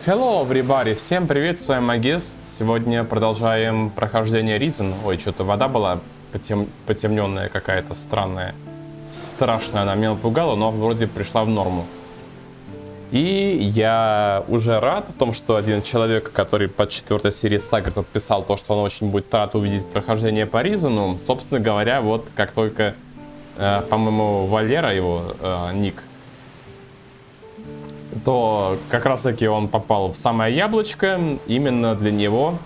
Hello, everybody! Всем привет, с вами Магист. Сегодня продолжаем прохождение Reason. Ой, что-то вода была потемненная какая-то странная. Страшная, она меня напугала, но вроде пришла в норму. И я уже рад о том, что один человек, который по 4 серии Сагрид подписал то, что он очень будет рад увидеть прохождение по Reason. Собственно говоря, вот как только, по-моему, Валера его ник, то как раз таки он попал в самое яблочко именно для него.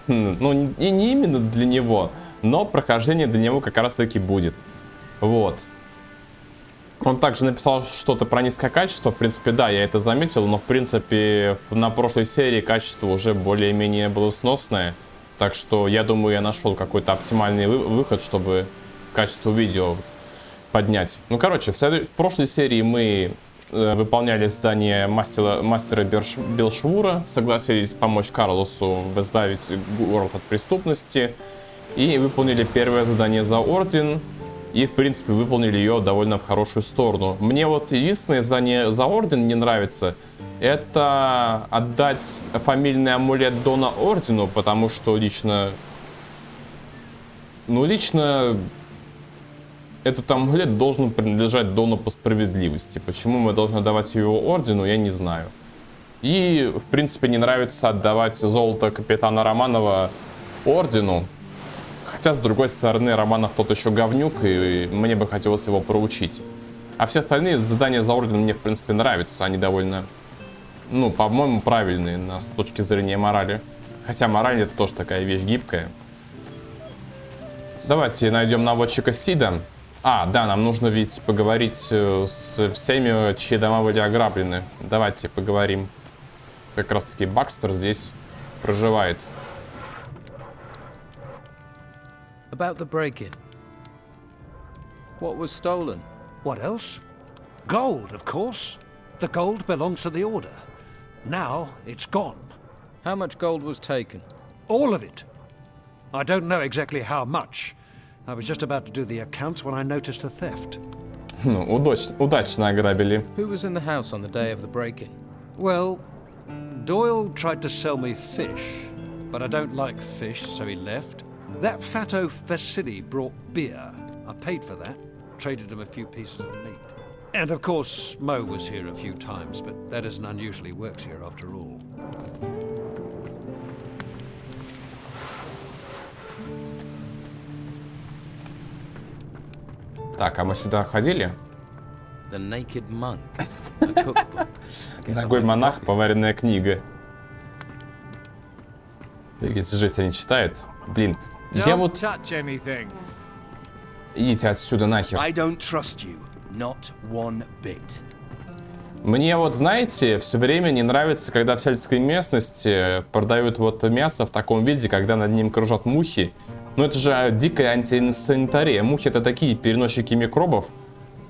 Ну, не именно для него, но прохождение для него как раз таки будет. Вот. Он также написал что-то про низкое качество. В принципе, да, я это заметил, но в принципе на прошлой серии качество уже более-менее было сносное. Так что я думаю, я нашел какой-то оптимальный выход, чтобы качество видео поднять. Ну, короче, в прошлой серии мы выполняли задание мастера Белшвура, согласились помочь Карлосу избавить город от преступности и выполнили первое задание за орден. И, в принципе, выполнили ее довольно в хорошую сторону. Мне вот единственное задание за орден не нравится. Это отдать фамильный амулет Дона ордену, потому что лично... Ну, лично... Этот амулет должен принадлежать Дону по справедливости. Почему мы должны давать его ордену, я не знаю. И, в принципе, не нравится отдавать золото капитана Романова ордену. Хотя, с другой стороны, Романов тот еще говнюк, и мне бы хотелось его проучить. А все остальные задания за орден мне, в принципе, нравятся. Они довольно, ну, по-моему, правильные с точки зрения морали. Хотя мораль это тоже такая вещь гибкая. Давайте найдем наводчика Сида. А, да, нам нужно ведь поговорить с всеми, чьи дома были ограблены. Давайте поговорим. Как раз таки Бакстер здесь проживает. About the break-in. What was stolen? What else? Gold, of course. The gold belongs to the Order. Now it's gone. How much gold was taken? All of it. I don't know exactly how much. I was just about to do the accounts when I noticed the theft. Ну, удачно ограбили. Who was in the house on the day of the break-in? Well, Doyle tried to sell me fish, but I don't like fish, so he left. That fatto Vasily brought beer. I paid for that, traded him a few pieces of meat. And of course, Mo was here a few times, but that isn't unusually works here after all. Так, а мы сюда ходили? The Naked Monk. A cookbook. Ногой монах, поваренная книга. Видите, жесть они читают. Блин, я вот... Идите отсюда нахер. Мне вот, знаете, все время не нравится, когда в сельской местности продают вот мясо в таком виде, когда над ним кружат мухи. Ну это же дикая антисанитария. Мухи это такие переносчики микробов,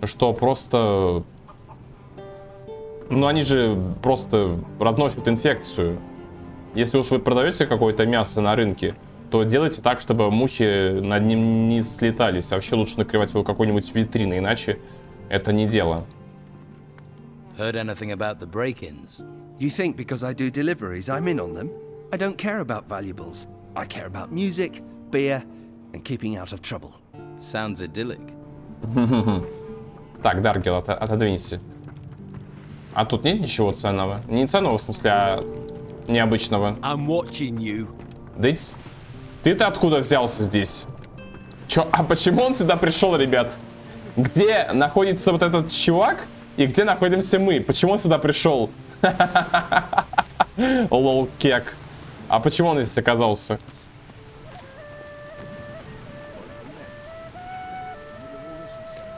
что просто... Ну они же просто разносят инфекцию. Если уж вы продаете какое-то мясо на рынке, то делайте так, чтобы мухи над ним не слетались. А вообще лучше накрывать его какой-нибудь витриной, иначе это не дело. Heard anything about the break-ins? You think because I do deliveries, I'm in on them? I don't care about valuables. I care about music, beer, and keeping out of trouble. Sounds idyllic. Так, Даргел, отодвинься. А тут нет ничего ценного? Не ценного, в смысле, а необычного. I'm watching you. Да ты-то откуда взялся здесь? Чё? А почему он сюда пришел, ребят? Где находится вот этот чувак и где находимся мы? Почему он сюда пришел? Лол, кек. А почему он здесь оказался?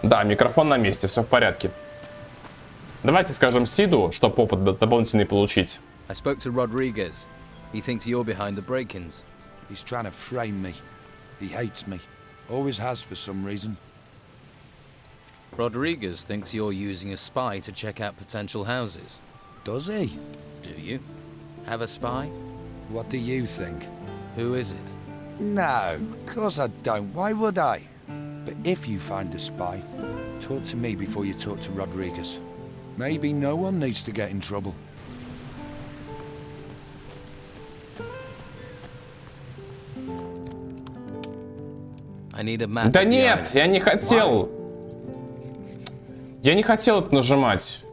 Да, микрофон на месте, все в порядке. Давайте скажем Сиду, чтобы опыт дополнительный получить. I spoke to Rodriguez. He thinks you're behind the break-ins. He's trying to frame me. He hates me. Always has for some reason. Rodriguez thinks you're using a spy to check out potential houses. Does he? Do you? Have a spy? What do you think? Who is it? No, of course I don't. Why would I? But if you find a spy, talk to me before you talk to Rodriguez. Maybe no one needs to get in trouble. I need a map. Да of the нет, island. я не хотел. Я не хотел это нажимать.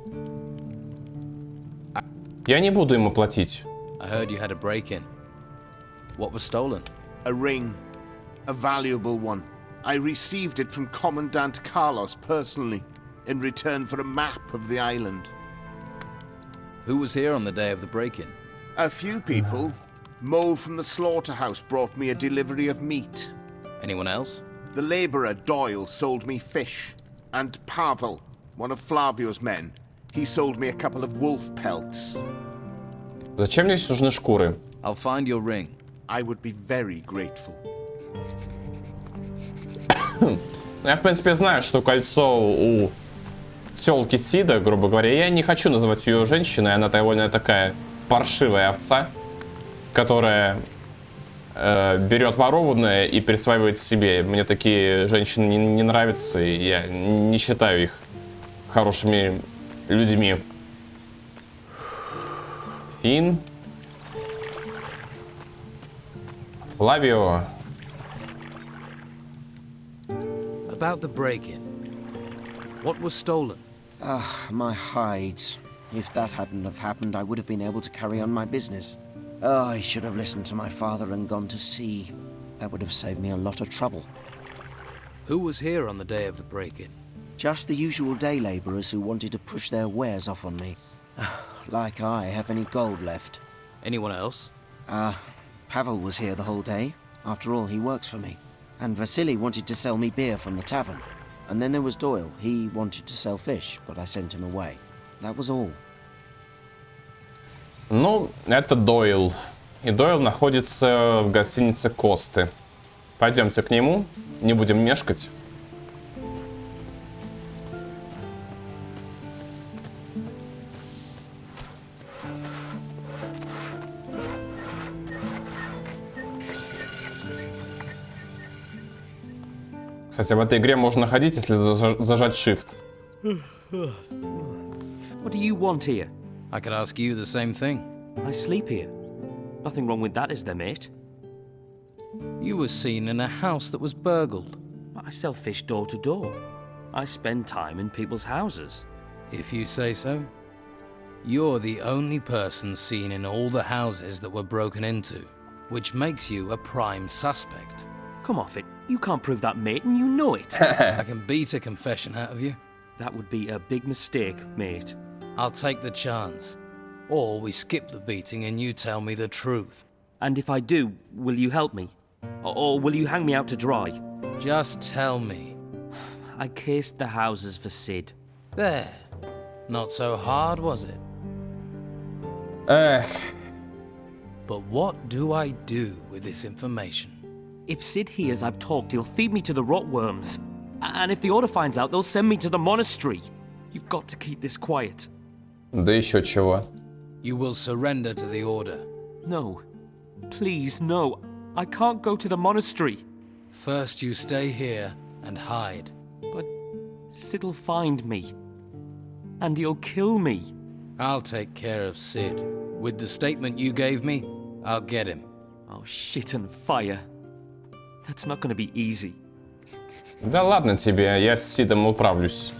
Я не буду ему платить. I heard you had a break-in. What was stolen? A ring. A valuable one. I received it from Commandant Carlos personally, in return for a map of the island. Who was here on the day of the break-in? A few people. Mo from the slaughterhouse brought me a delivery of meat. Anyone else? The labourer Doyle sold me fish. And Pavel, one of Flavio's men, he sold me a couple of wolf pelts. Зачем мне нужны шкуры? I'll find your ring. I would be very grateful. Я, в принципе, знаю, что кольцо у тёлки Сида, грубо говоря. Я не хочу называть ее женщиной. Она довольно такая паршивая овца, которая берет ворованное и присваивает себе. Мне такие женщины не нравятся, и я не считаю их хорошими людьми. Фин. Флавио. About the break-in. What was stolen? My hides. If that hadn't have happened, I would have been able to carry on my business. Oh, I should have listened to my father and gone to sea. That would have saved me a lot of trouble. Who was here on the day of the break-in? Just the usual day labourers who wanted to push their wares off on me. Like I have any gold left. Anyone else? Pavel was here the whole day. After all, he works for me. And Vasily wanted to sell me beer from the tavern. And then there was Doyle. He wanted to sell fish, but I sent him away. That was all. Ну, это Дойл. И Дойл находится в гостинице Косты. Пойдемте к нему, не будем мешкать. Кстати, в этой игре можно ходить, если зажать Shift. What do you want here? I could ask you the same thing. I sleep here. Nothing wrong with that, is there, mate? You were seen in a house that was burgled. I sell fish door to door. I spend time in people's houses. If you say so. You're the only person seen in all the houses that were broken into, which makes you a prime suspect. Come off it. You can't prove that, mate, and you know it. I can beat a confession out of you. That would be a big mistake, mate. I'll take the chance. Or we skip the beating and you tell me the truth. And if I do, will you help me? Or will you hang me out to dry? Just tell me. I cased the houses for Sid. There. Not so hard, was it? Эх. But what do I do with this information? If Sid hears I've talked, he'll feed me to the rotworms. And if the Order finds out, they'll send me to the monastery. You've got to keep this quiet. Да еще чего. You will surrender to the Order. No. Please, no. I can't go to the monastery. First you stay here and hide. But Sid'll find me. And he'll kill me. I'll take care of Sid. With the statement you gave me, I'll get him. Oh, shit and fire. That's not gonna be easy. Да ладно тебе, я с Сидом управлюсь.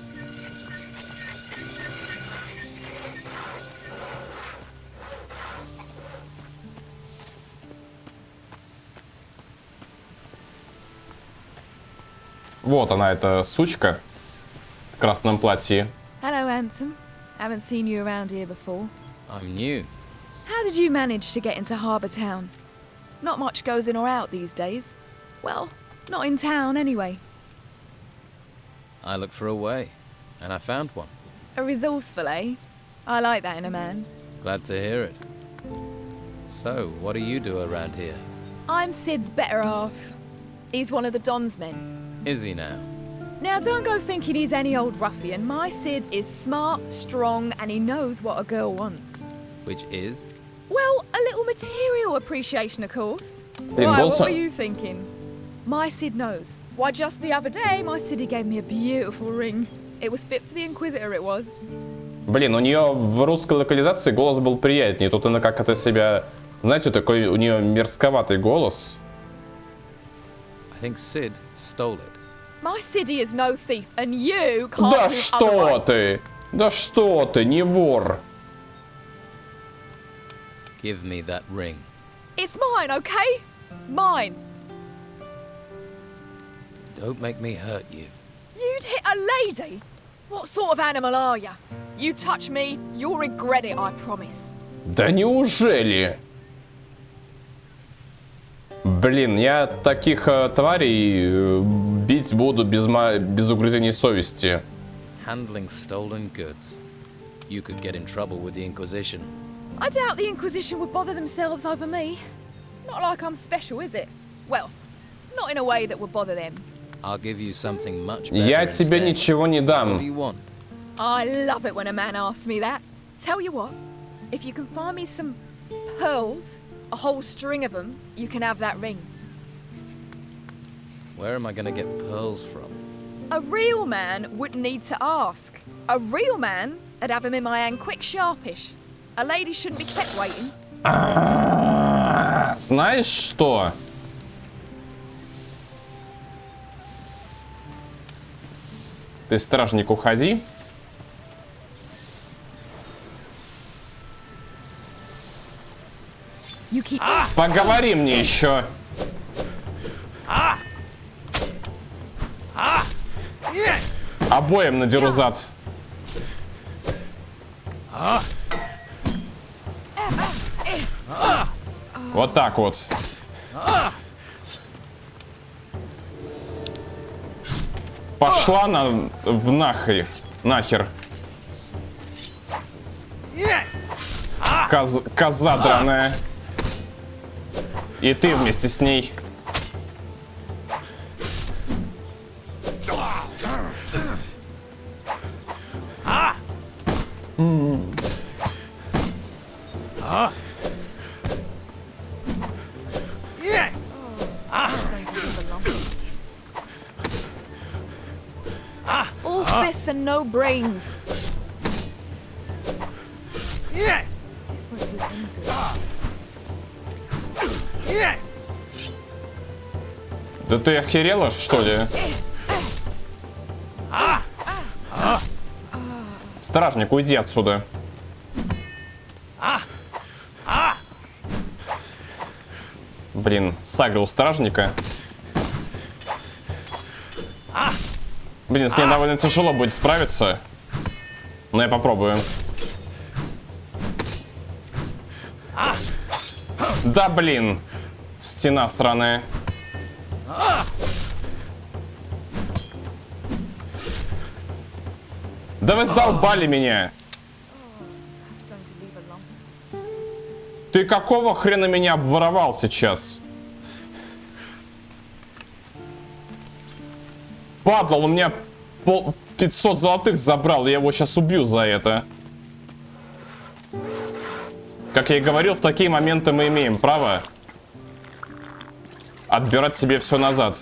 Вот она, эта сучка в красном платье. Hello, handsome. Haven't seen you around here before. I'm new. How did you manage to get into Harbour Town? Not much goes in or out these days. Well, not in town anyway. I looked for a way, and I found one. A resourceful, eh? I like that in a man. Glad to hear it. So, what do you do around here? I'm Sid's better half. He's one of the Don's men. Is he now? Now, don't go thinking he's any old ruffian. My Sid is smart, strong, and he knows what a girl wants. Which is? Well, a little material appreciation, of course. Блин, Why, голос- what were you thinking? My Sid knows. Why, just the other day, my Siddy gave me a beautiful ring. It was fit for the Inquisitor, it was. Блин, у нее в русской локализации голос был приятнее. Тут она как это себя... Знаете, такой у нее мерзковатый голос. I think Sid Stole it. My city is no thief, and you can't Да prove что otherwise. ты? Да что ты, не вор. Give me that ring. It's mine, okay? Mine. Don't make me hurt you. You'd hit a lady? What sort of animal are you? You touch me, you'll regret it, I promise. Да неужели? Блин, я таких тварей бить буду без угрызений совести. Handling stolen goods. You could get in trouble with the Inquisition. I doubt the Inquisition would bother themselves over me. Not like I'm special, is it? Well, not in a way that would bother them. I'll give you something much better Я тебе instead. ничего не What do дам. you want? I love it when a man asks me that. Tell you what, if you can find me some pearls, a whole string of them, you can have that ring. Where am I gonna get pearls from? A real man wouldn't need to ask. A real man, I'd have him in my hand quick, sharpish. A lady shouldn't be kept waiting. Знаешь что? Ты, стражник, уходи. You keep... Поговори мне еще. Обоим надеру зад. Вот так вот. Пошла нахер. Коза драная. И ты вместе с ней. All fists and no brains. This won't do any good. Да ты охерела, что ли? Стражник, уйди отсюда. Блин, сага у стражника. Блин, с ней довольно тяжело будет справиться. Но я попробую. Да блин. Стена сраная. Да вы задолбали меня. Ты какого хрена меня обворовал сейчас? Падла, он у меня 500 золотых забрал, я его сейчас убью за это. Как я и говорил, в такие моменты мы имеем право отбирать себе все назад.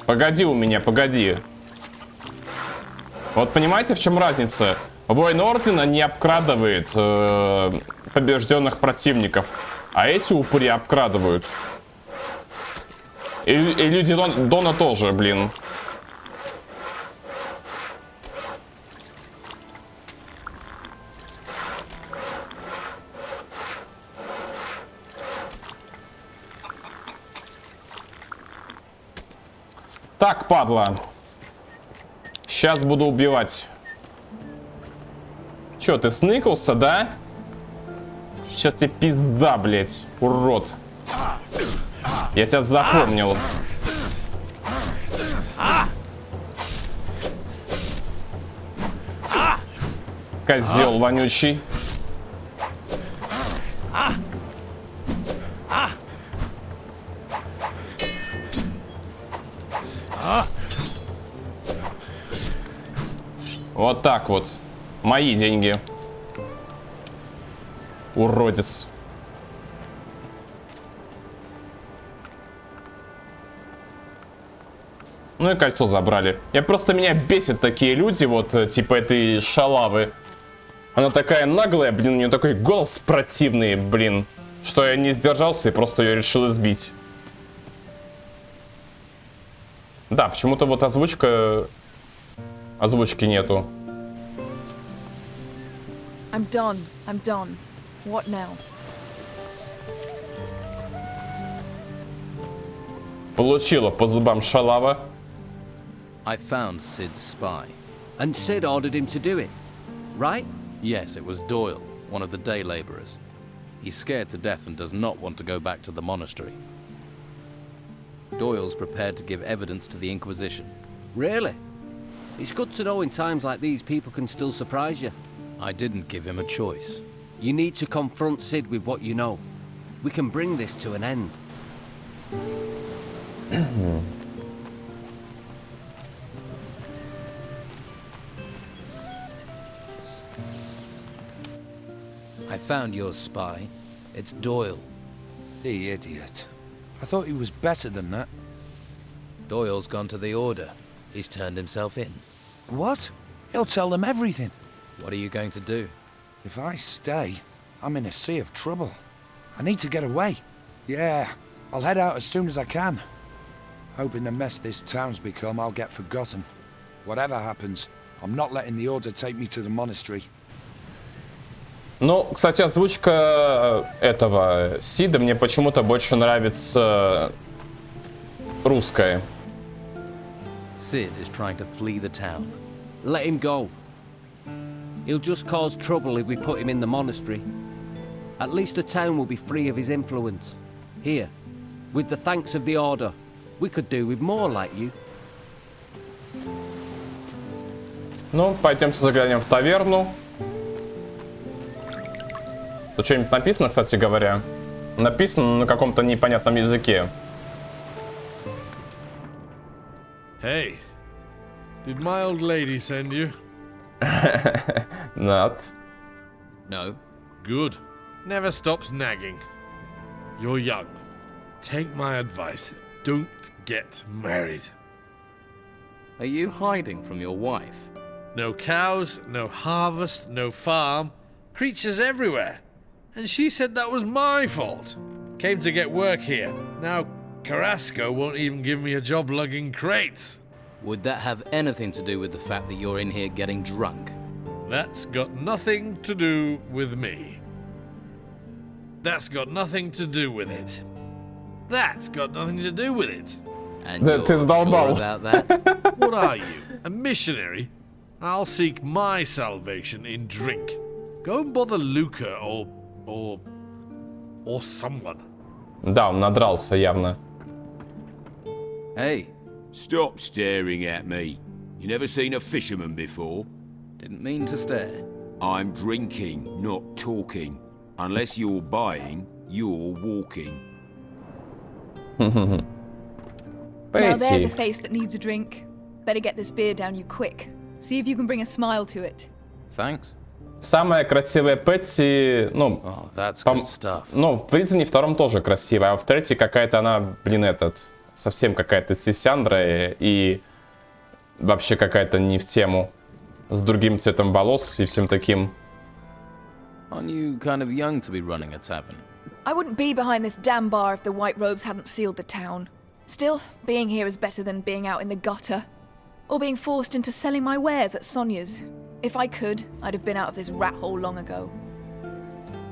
Погоди у меня, погоди. Вот понимаете, в чем разница? Воин Ордена не обкрадывает побежденных противников, а эти упыри обкрадывают. И люди Дона тоже, блин. Так, падла. Сейчас буду убивать. Чё, ты сныкался, да? Сейчас тебе пизда, блядь, урод. Я тебя запомнил. Козел вонючий. Вот так вот. Мои деньги. Уродец. Ну и кольцо забрали. Меня бесит такие люди, вот, типа этой шалавы. Она такая наглая, блин, у нее такой голос противный, блин, что я не сдержался и просто ее решил избить. Да, почему-то вот озвучки нету. I'm done. I'm done. What now? Получила по зубам шалава. I found Sid's spy. And Sid ordered him to do it, right? Yes, it was Doyle, one of the day laborers. He's scared to death and does not want to go back to the monastery. Doyle's prepared to give evidence to the Inquisition. Really? It's good to know in times like these people can still surprise you. I didn't give him a choice. You need to confront Sid with what you know. We can bring this to an end. I found your spy. It's Doyle. The idiot. I thought he was better than that. Doyle's gone to the Order. He's turned himself in. What? He'll tell them everything. What are you going to do? If I stay, I'm in a sea of trouble. I need to get away. Yeah, I'll head out as soon as I can. Hoping the mess this town's become, I'll get forgotten. Whatever happens, I'm not letting the Order take me to the monastery. Ну, кстати, озвучка этого Сида мне почему-то больше нравится русская. Sid is trying to flee the town. Let him go. He'll just cause trouble if we put him in the monastery. At least the town will be free of his influence. Here, with the thanks of the Order, we could do with more like you. Ну, пойдемте заглянем в таверну. Тут что-нибудь написано, кстати говоря? Написано на каком-то непонятном языке. Hey, did my old lady send you? Not. No. Good. Never stops nagging. You're young. Take my advice. Don't get married. Are you hiding from your wife? No cows, no harvest, no farm. Creatures everywhere. And she said that was my fault. Came to get work here. Now Carrasco won't even give me a job lugging crates. Would that have anything to do with the fact that you're in here getting drunk? That's got nothing to do with me. That's got nothing to do with it. That's got nothing to do with it. And you're sure about that? What are you, a missionary? I'll seek my salvation in drink. Go and bother Luca or someone. Да, он надрался явно. Hey. Stop staring at me. You never seen a fisherman before? Didn't mean to stare. I'm drinking, not talking. Unless you're buying, you're walking. Now there's a face that needs a drink. Better get this beer down you quick. See if you can bring a smile to it. Thanks. Самая красивая Пэтси, ну, ну, в Ризане втором тоже красивая, а в третьей какая-то она, блин, совсем какая-то сисяндра и вообще какая-то не в тему, с другим цветом волос и всем таким. Aren't you kind of young to be running a tavern? I wouldn't be behind this damn bar if the white robes hadn't sealed the town. Still, being here is better than being out in the gutter. Or being forced into selling my wares at Sonia's. If I could, I'd have been out of this rat hole long ago.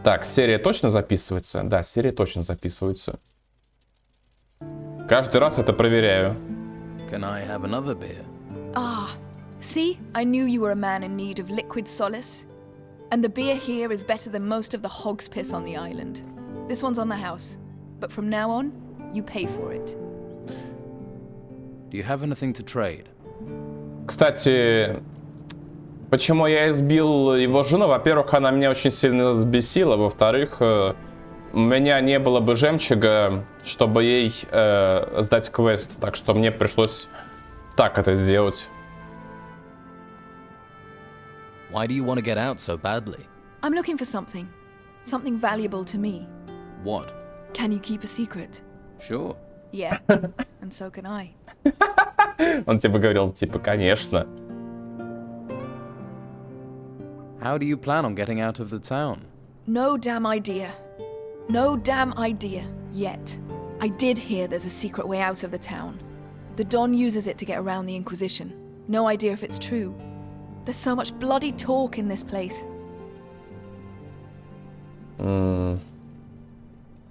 Так, серия точно записывается? Да, серия точно записывается. Каждый раз это проверяю. Can I have another beer? Ah, see? I knew you were a man in need of liquid solace. And the beer here is better than most of the hog's piss on the island. This one's on the house. But from now on, you pay for it. Do you have anything to trade? Кстати, почему я избил его жену? Во-первых, она меня очень сильно взбесила. Во-вторых, у меня не было бы жемчуга, чтобы ей сдать квест. Так что мне пришлось так это сделать. Why do you want to get out so badly? I'm looking for something. Something valuable to me. What? Can you keep a secret? Sure. Yeah, and so can I. Он типа говорил, типа, конечно. How do you plan on getting out of the town? No damn idea. No damn idea, yet. I did hear there's a secret way out of the town. The Don uses it to get around the Inquisition. No idea if it's true. There's so much bloody talk in this place.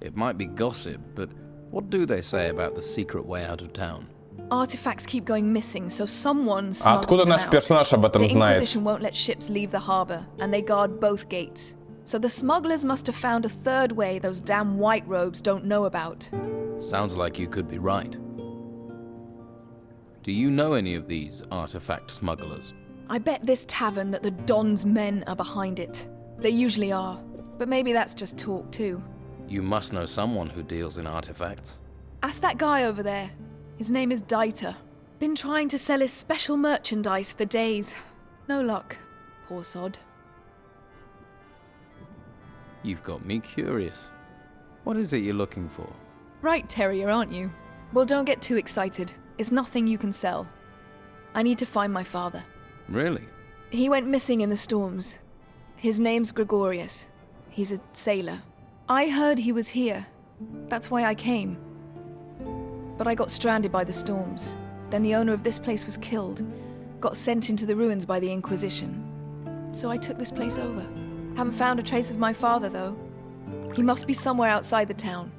It might be gossip, but what do they say about the secret way out of town? Artifacts keep going missing, so someone А smuggled откуда them наш out. персонаж об этом The знает? Inquisition won't let ships leave the harbor, and they guard both gates. So the smugglers must have found a third way those damn white robes don't know about. Sounds like you could be right. Do you know any of these artifact smugglers? I bet this tavern that the Don's men are behind it. They usually are, but maybe that's just talk too. You must know someone who deals in artifacts. Ask that guy over there. His name is Dieter. Been trying to sell his special merchandise for days. No luck. Poor sod. You've got me curious. What is it you're looking for? Right, terrier, aren't you? Well, don't get too excited. It's nothing you can sell. I need to find my father. Really? He went missing in the storms. His name's Gregorius. He's a sailor. I heard he was here. That's why I came. But I got stranded by the storms. Then the owner of this place was killed. Got sent into the ruins by the Inquisition. So I took this place over. Haven't found a trace of my father, though. He must be somewhere outside the town.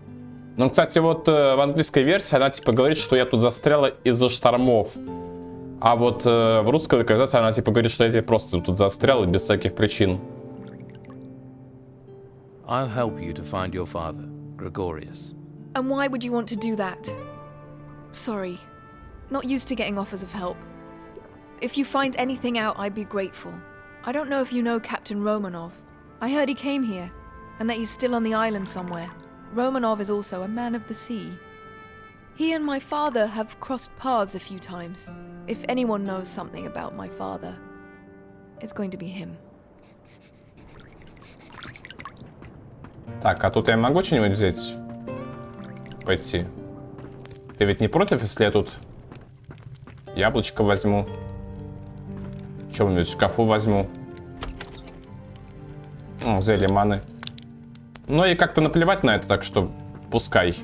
Ну, кстати, вот в английской версии она типа говорит, что я тут застряла из-за штормов. А вот в русской локализации она типа говорит, что я просто тут застряла без всяких причин. I'll help you to find your father, Gregorius. And why would you want to do that? Sorry. Not used to getting offers of help. If you find anything out, I'd be grateful. I don't know if you know Captain Romanov. I heard he came here, and that he's still on the island somewhere. Romanov is also a man of the sea. He and my father have crossed paths a few times. If anyone knows something about my father, it's going to be him. Так, а тут я могу что-нибудь взять? Пойти. Ты ведь не против, если я тут яблочко возьму? Что-нибудь в шкафу возьму? Зелье маны. Ну и как-то наплевать на это, так что пускай.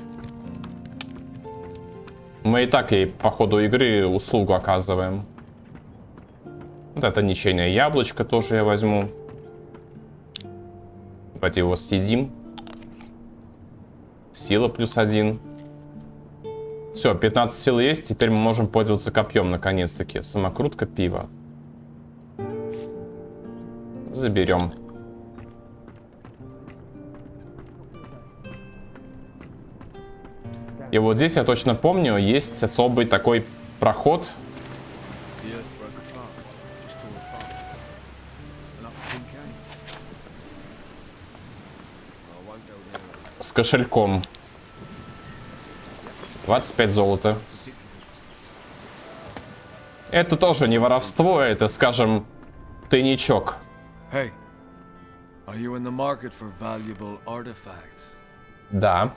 Мы и так ей по ходу игры услугу оказываем. Вот это ничейное яблочко тоже я возьму. Давайте его съедим. Сила +1. Все, 15 сил есть. Теперь мы можем пользоваться копьем наконец-таки. Самокрутка, пиво. Заберем. И вот здесь, я точно помню, есть особый такой проход. С кошельком. 25 золота. Это тоже не воровство, это, скажем, тайничок. Hey, are you in the market for valuable artifacts? Да.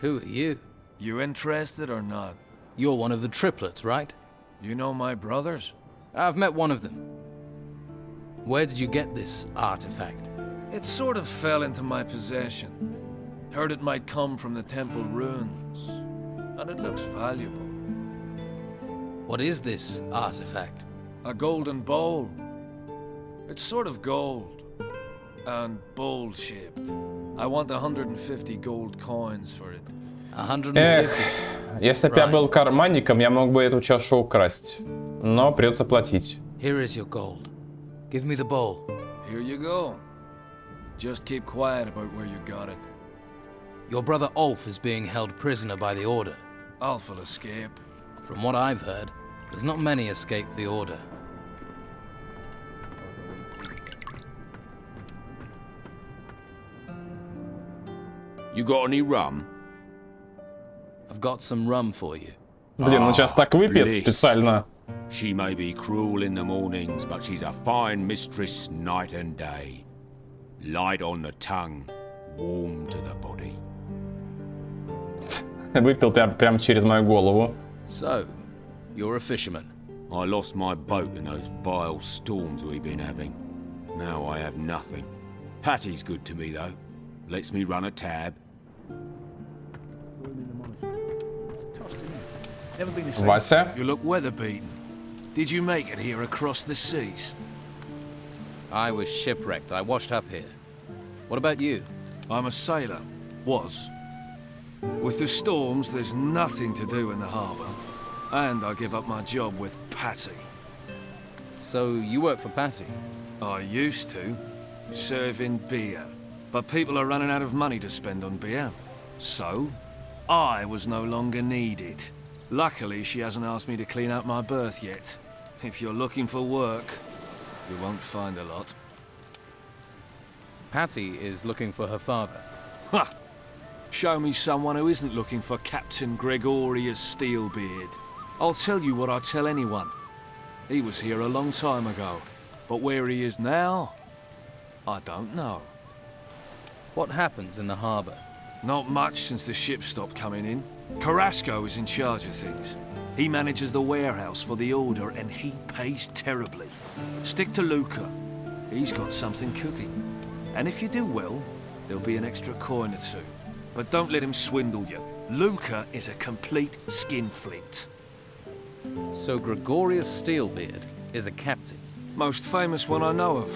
Who are you? You interested or not? You're one of the triplets, right? You know my brothers? I've met one of them. Where did you get this artifact? It sort of fell into my possession. Heard it might come from the temple ruins. And it looks valuable. What is this artifact? A golden bowl. It's sort of gold. And bowl-shaped. I want 150 gold coins for it. 150. Если бы я был карманником, я мог бы эту чашу украсть. Но придется платить. Here is your gold. Give me the bowl. Here you go. Just keep quiet about where you got it. Your brother Ulf is being held prisoner by the Order. Ulf will escape. From what I've heard, there's not many escape the Order. You got any rum? I've got some rum for you. Блин, он сейчас так выпьет специально. She may be cruel in the mornings, but she's a fine mistress night and day. Light on the tongue, warm to the body. Выпил прям через мою голову. So, you're a fisherman. I lost my boat in those vile storms we've been having. Now I have nothing. Patty's good to me though. Lets me run a tab. Вася. You look weather-beaten. Did you make it here across the seas? I was shipwrecked. I washed up here. What about you? I'm a sailor. Was. With the storms, there's nothing to do in the harbour. And I give up my job with Patty. So you work for Patty? I used to. Serving beer. But people are running out of money to spend on beer. So, I was no longer needed. Luckily, she hasn't asked me to clean out my berth yet. If you're looking for work, you won't find a lot. Patty is looking for her father. Ha! Show me someone who isn't looking for Captain Gregorius Steelbeard. I'll tell you what I tell anyone. He was here a long time ago, but where he is now, I don't know. What happens in the harbour? Not much since the ships stopped coming in. Carrasco is in charge of things. He manages the warehouse for the Order, and he pays terribly. Stick to Luca. He's got something cooking. And if you do well, there'll be an extra coin or two. But don't let him swindle you. Luca is a complete skinflint. So Gregorius Steelbeard is a captain? Most famous one I know of.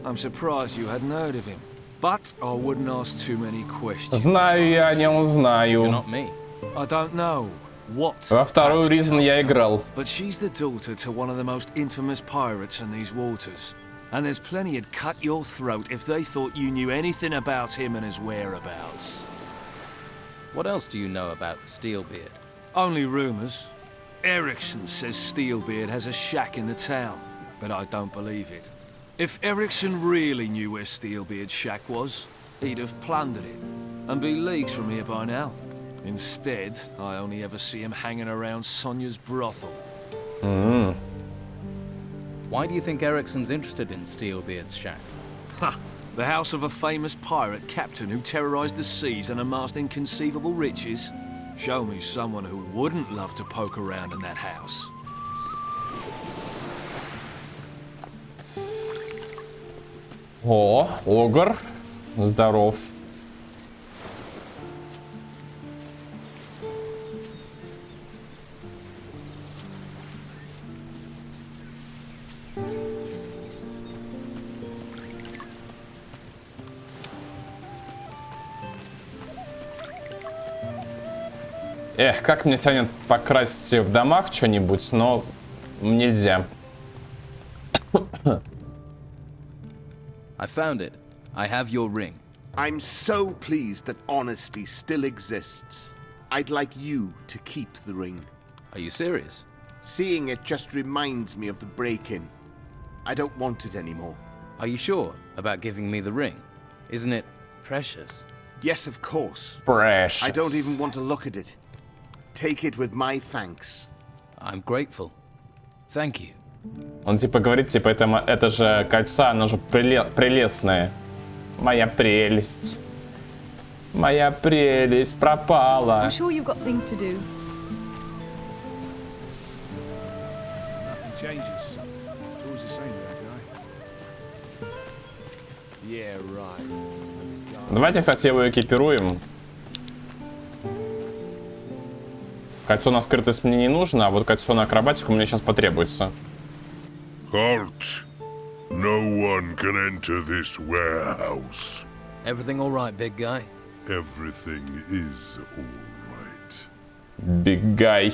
I'm surprised you hadn't heard of him. But I wouldn't ask too many questions. Знаю я, не узнаю. You're not me. I don't know what. Во вторую reason я играл. But she's the daughter to one of the most infamous pirates in these waters. And there's plenty who'd cut your throat if they thought you knew anything about him and his whereabouts. What else do you know about Steelbeard? Only rumors. Erickson says Steelbeard has a shack in the town, but I don't believe it. If Erickson really knew where Steelbeard's shack was, he'd have plundered it, and be leagues from here by now. Instead, I only ever see him hanging around Sonia's brothel. Why do you think Erickson's interested in Steelbeard's shack? Ha! The house of a famous pirate captain who terrorized the seas and amassed inconceivable riches? Show me someone who wouldn't love to poke around in that house. О, Огр. Здоров. Эх, как мне тянет покрасить в домах что-нибудь, но нельзя. I found it. I have your ring. I'm so pleased that honesty still exists. I'd like you to keep the ring. Are you serious? Seeing it just reminds me of the break-in. I don't want it anymore. Are you sure about giving me the ring? Isn't it precious? Yes, of course. Precious. I don't even want to look at it. Take it with my thanks. I'm grateful. Thank you. Он типа говорит, типа, это же кольцо, оно же прелестное. Моя прелесть. Моя прелесть пропала. I'm sure you've got things to do. Nothing changes. It's always the same with that guy. Yeah, right. Давайте, кстати, его экипируем. Кольцо на скрытость мне не нужно, а вот кольцо на акробатику мне сейчас потребуется. Halt! No one can enter this warehouse. Everything all right, big guy? Everything is all right. Big guy.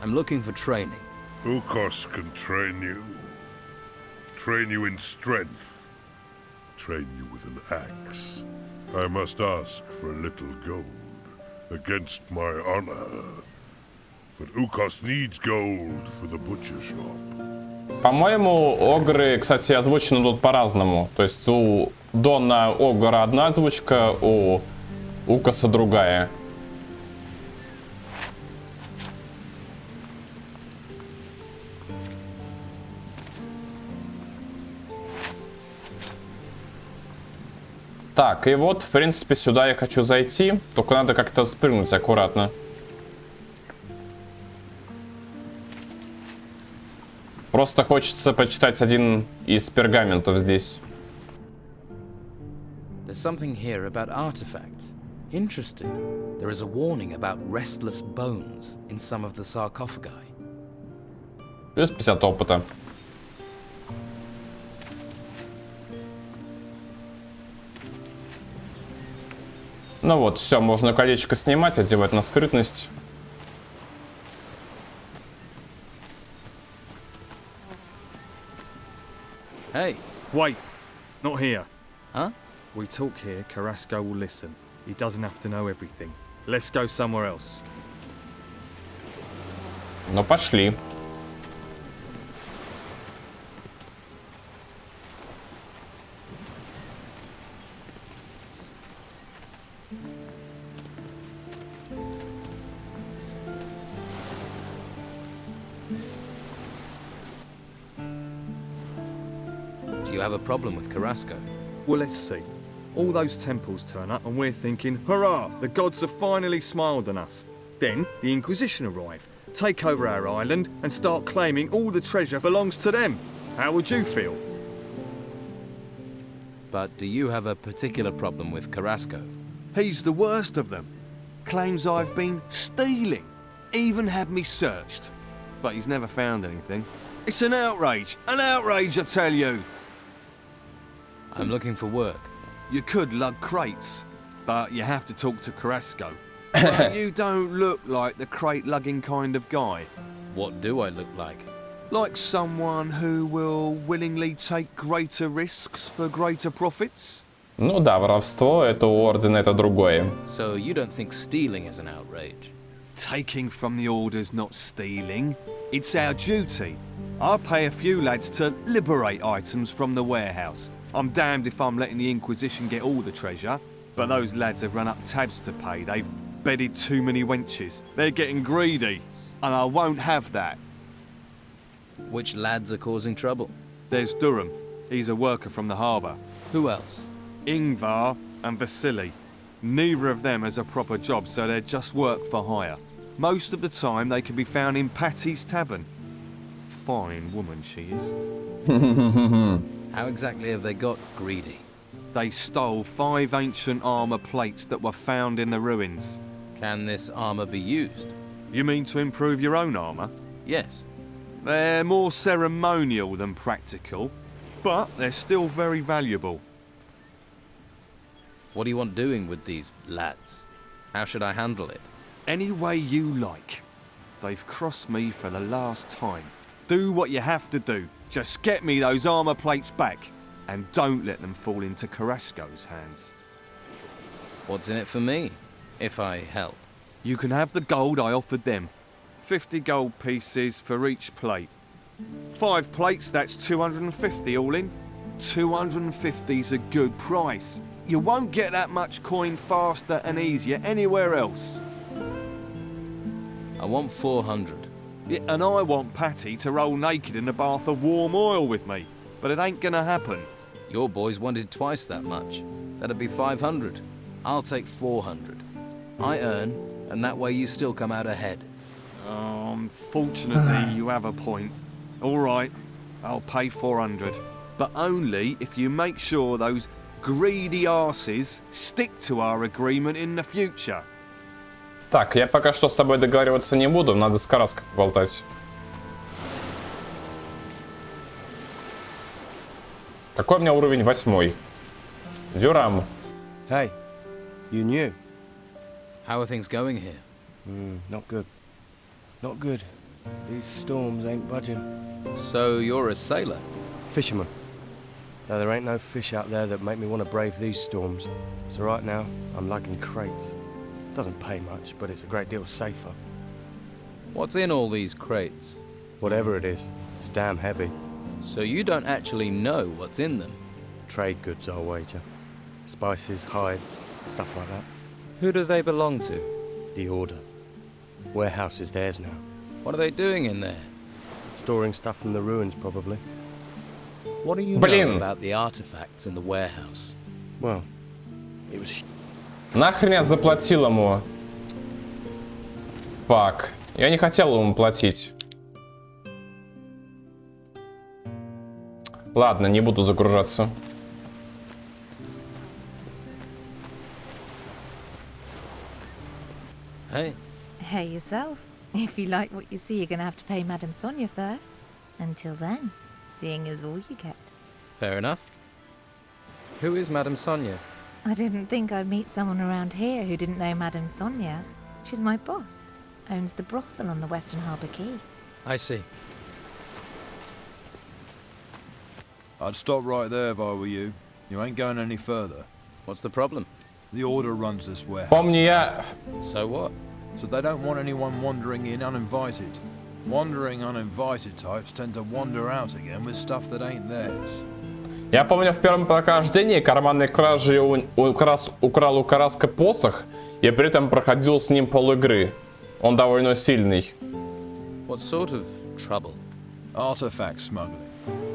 I'm looking for training. Ukos can train you. Train you in strength. Train you with an axe. I must ask for a little gold, against my honor. But Ukos needs gold for the butcher shop. По-моему, огры, кстати, озвучены тут по-разному. То есть у Дона Огра одна озвучка, у Укаса другая. Так, и вот, в принципе, сюда я хочу зайти. Только надо как-то спрыгнуть аккуратно. Просто хочется почитать один из пергаментов здесь. There's something here about artifacts. Interesting. There is a warning about restless bones in some of the sarcophagi. Плюс 50 опыта. Ну вот, все, можно колечко снимать, одевать на скрытность. Hey. Wait, not here. Huh? We talk here, Carrasco will listen. He doesn't have to know everything. Let's go somewhere else. Ну, пошли. Do you have a problem with Carrasco? Well, let's see. All those temples turn up and we're thinking, hurrah, the gods have finally smiled on us. Then the Inquisition arrive, take over our island and start claiming all the treasure belongs to them. How would you feel? But do you have a particular problem with Carrasco? He's the worst of them. Claims I've been stealing. Even had me searched. But he's never found anything. It's an outrage, I tell you. I'm looking for work. You could lug crates, but you have to talk to Carrasco. But you don't look like the crate-lugging kind of guy. What do I look like? Like someone who will willingly take greater risks for greater profits? Ну да, воровство это у Ордена, это другое. So you don't think stealing is an outrage? Taking from the Order's not stealing. It's our duty. I pay a few lads to liberate items from the warehouse. I'm damned if I'm letting the Inquisition get all the treasure, but those lads have run up tabs to pay. They've bedded too many wenches. They're getting greedy, and I won't have that. Which lads are causing trouble? There's Durham. He's a worker from the harbour. Who else? Ingvar and Vasily. Neither of them has a proper job, so they're just work for hire. Most of the time they can be found in Patty's Tavern. Fine woman she is. How exactly have they got greedy? They stole 5 ancient armour plates that were found in the ruins. Can this armour be used? You mean to improve your own armour? Yes. They're more ceremonial than practical, but they're still very valuable. What do you want doing with these lads? How should I handle it? Any way you like. They've crossed me for the last time. Do what you have to do. Just get me those armour plates back, and don't let them fall into Carrasco's hands. What's in it for me, if I help? You can have the gold I offered them. 50 gold pieces for each plate. 5 plates, that's 250 all in. 250's a good price. You won't get that much coin faster and easier anywhere else. I want 400. Yeah, and I want Patty to roll naked in a bath of warm oil with me. But it ain't gonna happen. Your boys wanted twice that much. That'd be 500. I'll take 400. I earn, and that way you still come out ahead. Unfortunately, you have a point. All right, I'll pay 400. But only if you make sure those greedy arses stick to our agreement in the future. Так, я пока что с тобой договариваться не буду, надо с Караской поболтать. Какой у меня уровень? 8. Дюрам. Hey, you new? How are things going here? Not good. Not good. These storms ain't budging. So you're a sailor? Fisherman. Now there ain't no fish out there that make me want to brave these storms. So right now, I'm lugging crates. Doesn't pay much, but it's a great deal safer. What's in all these crates? Whatever it is, it's damn heavy. So you don't actually know what's in them? Trade goods, I'll wager. Spices, hides, stuff like that. Who do they belong to? The Order. Warehouse is theirs now. What are they doing in there? Storing stuff from the ruins, probably. What do you know about the artifacts in the warehouse? Well, it was... Нахрен я заплатил ему? Фак. Я не хотел ему платить. Ладно, не буду загружаться. Hey. Hey yourself. If you like what you see, you're gonna have to pay Madame Sonia first. Until then, seeing is all you get. Fair enough. Who is Madame Sonia? I didn't think I'd meet someone around here who didn't know Madame Sonia. She's my boss. Owns the brothel on the Western Harbour Quay. I see. I'd stop right there if I were you. You ain't going any further. What's the problem? The Order runs this warehouse. Помню я... So what? So they don't want anyone wandering in uninvited. Wandering uninvited types tend to wander out again with stuff that ain't theirs. Я помню, в первом прохождении карманной кражей украл у Караска посох, и при этом проходил с ним полигры. Он довольно сильный. What sort of trouble? Artifact smuggling.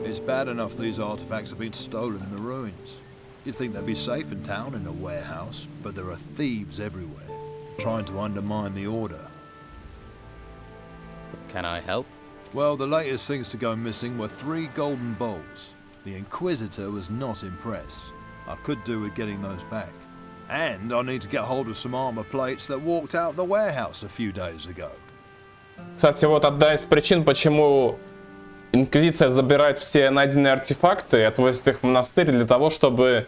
It's bad enough these artifacts have been stolen in the ruins. You'd think they'd be safe in town in a warehouse, but there are thieves everywhere, trying to undermine the Order. Can I help? Well, the latest things to go missing were 3 golden bowls. The Inquisitor was not impressed. I could do with getting those back. And I need to get hold of some armor plates that walked out the warehouse a few days ago. Кстати, вот одна из причин, почему Инквизиция забирает все найденные артефакты и отвозит их в монастырь для того, чтобы...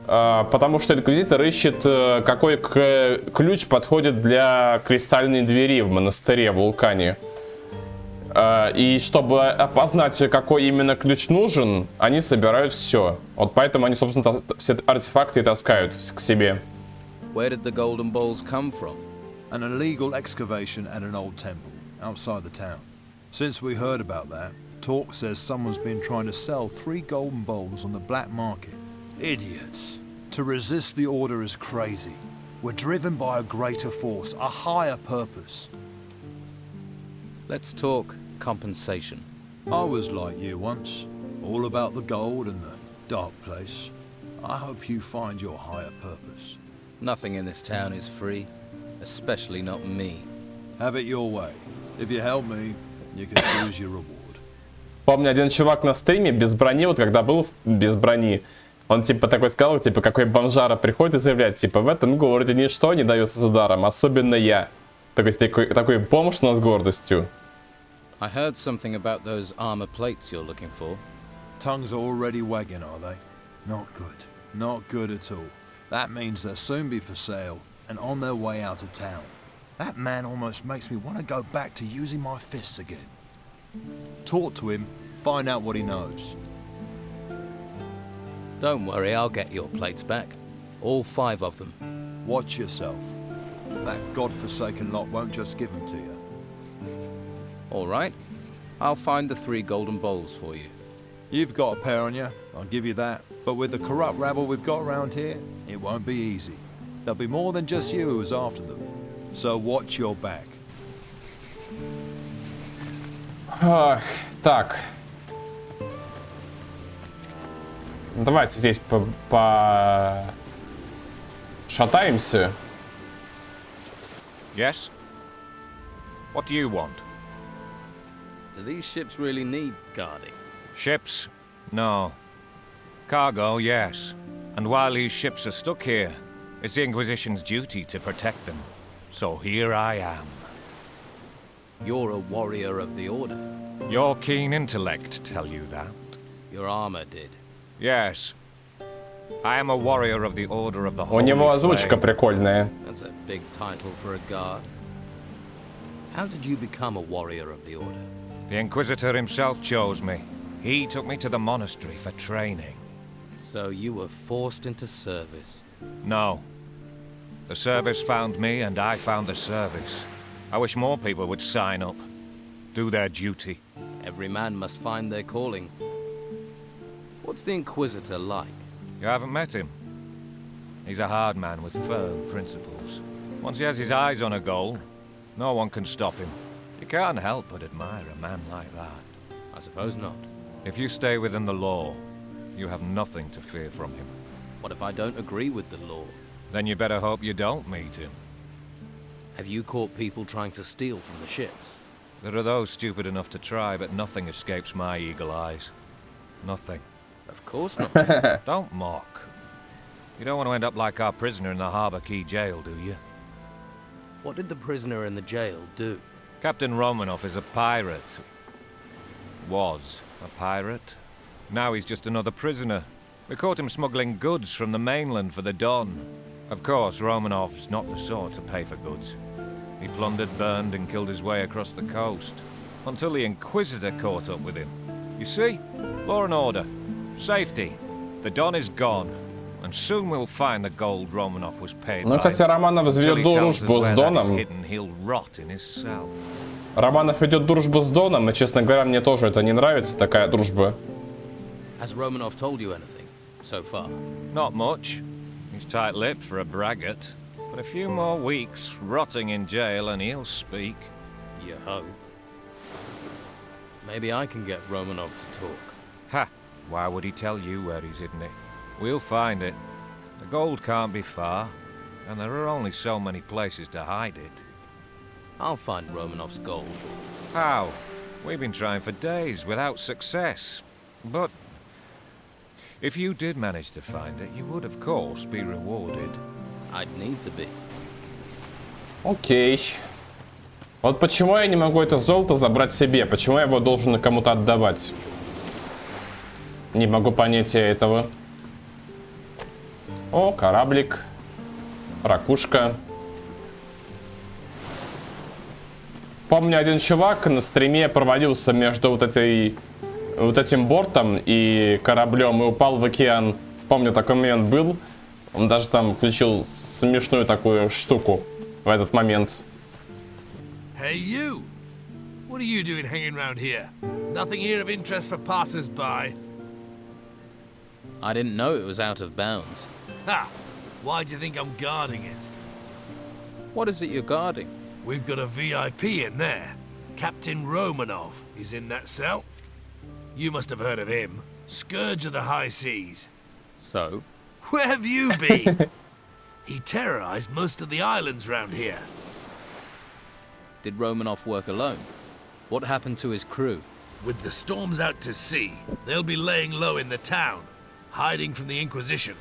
Потому что Инквизитор ищет, какой ключ подходит для кристальной двери в монастыре, в вулкане. И чтобы опознать, какой именно ключ нужен, они собирают все. Вот поэтому они, собственно, все артефакты и таскают к себе. Where did the golden balls come from? An illegal excavation at an old temple outside the town. Since we heard about that, talk says someone's been trying to sell 3 golden bowls on the black market. Idiots. To resist the Order is crazy. We're driven by a greater force, a higher purpose. Let's talk compensation. I was like you once, all about the gold and the dark place. I hope you find your higher purpose. Nothing in this town is free, especially not me. Have it your way. If you help me, you can choose your reward. Помню, один чувак на стриме без брони, вот когда был без брони, он типа такой сказал, типа, какой бомжара приходит и заявляет, типа, в этом городе ничто не дается за даром, особенно я. Такой бомж, но с гордостью. I heard something about those armor plates you're looking for. Tongues are already wagging, are they? Not good. Not good at all. That means they'll soon be for sale and on their way out of town. That man almost makes me want to go back to using my fists again. Talk to him, find out what he knows. Don't worry, I'll get your plates back. All 5 of them. Watch yourself. That godforsaken lot won't just give them to you. All right. I'll find the 3 golden bowls for you. You've got a pair on you, I'll give you that. But with the corrupt rabble we've got around here, it won't be easy. There'll be more than just you who's after them. So watch your back. Так. Давайте здесь шатаемся. Yes? What do you want? Do these ships really need guarding? Ships? No. Cargo, yes. And while these ships are stuck here, it's the Inquisition's duty to protect them. So here I am. You're a warrior of the Order. Your keen intellect tell you that. Your armor did. Yes. I am a warrior of the Order of the У Holy него озвучка Flame. прикольная. That's a big title for a guard. How did you become a warrior of the Order? The Inquisitor himself chose me. He took me to the monastery for training. So you were forced into service? No. The service found me and I found the service. I wish more people would sign up. Do their duty. Every man must find their calling. What's the Inquisitor like? You haven't met him? He's a hard man with firm principles. Once he has his eyes on a goal, no one can stop him. You can't help but admire a man like that. I suppose not. If you stay within the law, you have nothing to fear from him. What if I don't agree with the law? Then you better hope you don't meet him. Have you caught people trying to steal from the ships? There are those stupid enough to try, but nothing escapes my eagle eyes. Nothing. Of course not. Don't mock. You don't want to end up like our prisoner in the Harbour Quay jail, do you? What did the prisoner in the jail do? Captain Romanov is a pirate. Was a pirate. Now he's just another prisoner. We caught him smuggling goods from the mainland for the Don. Of course, Romanov's not the sort to pay for goods. He plundered, burned, and killed his way across the coast. Until the Inquisitor caught up with him. You see? Law and order. Safety. The Don is gone. And soon we'll find the gold Romanov was paid Ну, кстати, Романов ведет дружбу с Доном. Романов ведет дружбу с Доном, и, честно говоря, мне тоже это не нравится, такая дружба. Has Romanov told you anything so far? Not much. He's tight-lipped for a braggart. But a few more weeks rotting in jail and he'll speak. You hope. Maybe I can get Romanov to talk. Ha! Why would he tell you where he's hidden it? We'll find it. The gold can't be far, and there are only so many places to hide it. I'll find Romanov's gold. How? We've been trying for days without success. But if you did manage to find it, you would of course be rewarded. I'd need to be. Окей. Вот почему я не могу это золото забрать себе? Почему я его должен кому-то отдавать? Не могу понять я этого. О, кораблик. Ракушка. Помню, один чувак на стриме провалился между вот этим бортом и кораблем и упал в океан. Помню, такой момент был. Он даже там включил смешную такую штуку в этот момент. Hey you! What are you doing hanging around here? Nothing here of interest for passers-by. I didn't know it was out of bounds. Ha! Why do you think I'm guarding it? What is it you're guarding? We've got a VIP in there. Captain Romanov is in that cell. You must have heard of him. Scourge of the high seas. So? Where have you been? He terrorized most of the islands round here. Did Romanov work alone? What happened to his crew? With the storms out to sea, they'll be laying low in the town, hiding from the Inquisition.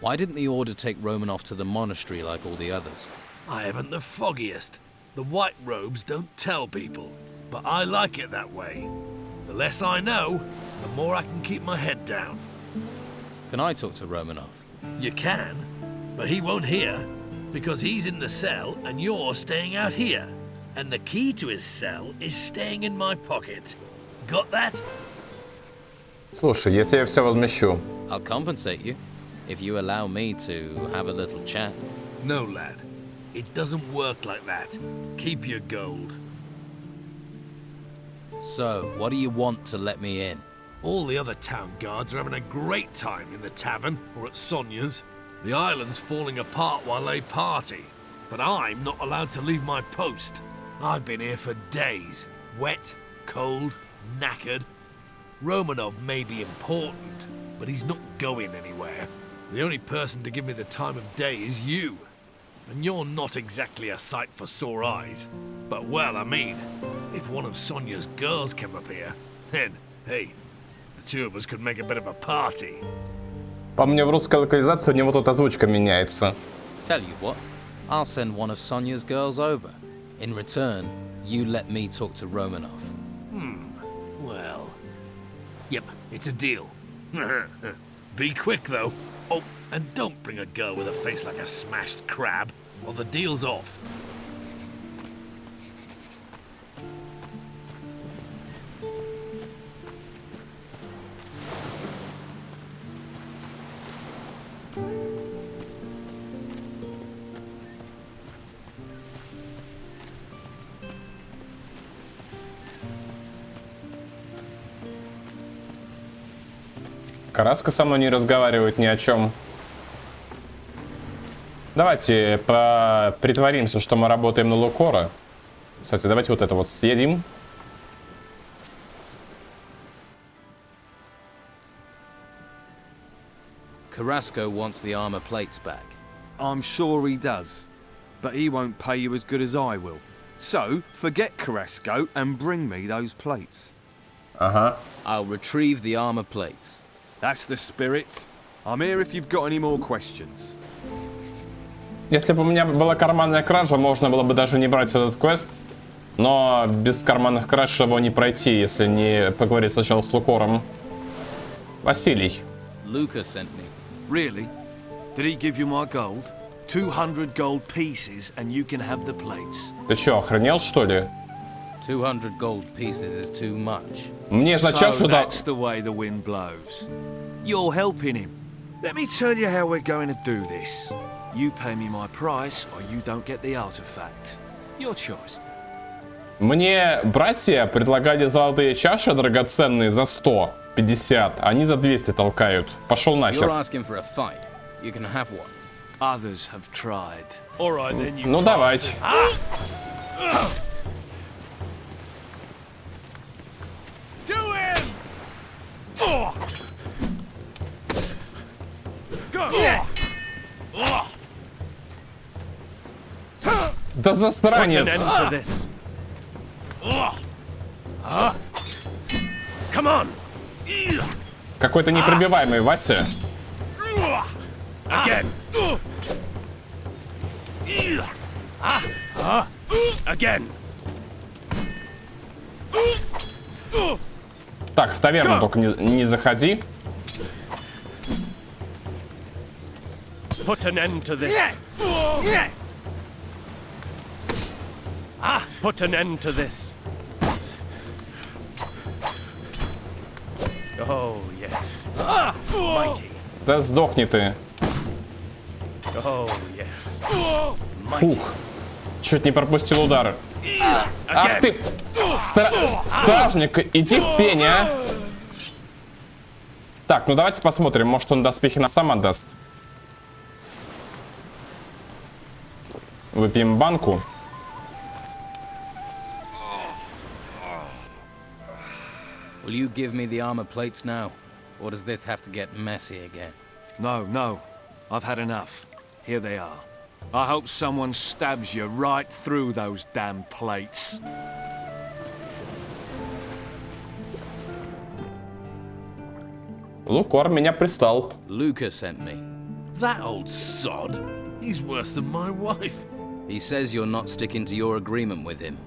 Why didn't the Order take Romanov to the monastery like all the others? I haven't the foggiest. The white robes don't tell people, but I like it that way. The less I know, the more I can keep my head down. Can I talk to Romanov? You can, but he won't hear, because he's in the cell and you're staying out here. And the key to his cell is staying in my pocket. Got that? Слушай, я тебе все возмещу. I'll compensate you, if you allow me to have a little chat. No, lad. It doesn't work like that. Keep your gold. So, what do you want to let me in? All the other town guards are having a great time in the tavern or at Sonia's. The island's falling apart while they party, but I'm not allowed to leave my post. I've been here for days, wet, cold, knackered. Romanov may be important, but he's not going anywhere. The only person to give me the time of day is you. And you're not exactly a sight for sore eyes. But well, I mean, if one of Sonia's girls came up here, then, hey, the two of us could make a bit of a party. Помню, в русской локализации у него тут озвучка меняется. Tell you what, I'll send one of Sonia's girls over. In return, you let me talk to Romanov. Well... Yep, it's a deal. Be quick, though. Oh, and don't bring a girl with a face like a smashed crab, or the deal's off. Караска со мной не разговаривает ни о чем. Давайте притворимся, что мы работаем на Лукора. Кстати, давайте вот это вот съедим. Carrasco wants the armor plates back. I'm sure he does, but he won't pay you as good as I will. So, forget Carrasco and bring me those plates. Uh-huh. I'll retrieve the armor plates. That's the spirit. I'm here if you've got any more questions. Если бы у меня была карманная кража, можно было бы даже не брать этот квест. Но без карманных краж его не пройти, если не поговорить сначала с Лукором. Василий. Luca sent me. Really? Did he give you my gold? 200 gold pieces and you can have the plates. Ты что, охренел, что ли? 200 gold pieces is too much. Мне за чашу дал... That's the way the wind blows. You're helping him. Let me tell you how we're going to do this. You pay me my price or you don't get the artifact. Your choice. Мне братья предлагали золотые чаши драгоценные за 150, они за 200 толкают. Пошел нахер. Ну давайте. Да засранец! Какой-то непробиваемый Вася. Так, в таверну только не заходи. Put an end to this. Put an end to this. Oh, yes. Mighty. Да сдохни ты. Oh, yes. Фух. Чуть не пропустил удар. Ах ты! Стражник, иди в пень, а! Так, ну давайте посмотрим, может он доспехи нам сам отдаст. Выпьем банку. Will you give me the armor plates now? Or does this have to get messy again? No. I've had enough. Here they are. I hope someone stabs you right through those damn plates. Лукор меня пристал. Luca sent me. That old sod. He's worse than my wife. He says you're not sticking to your agreement with him.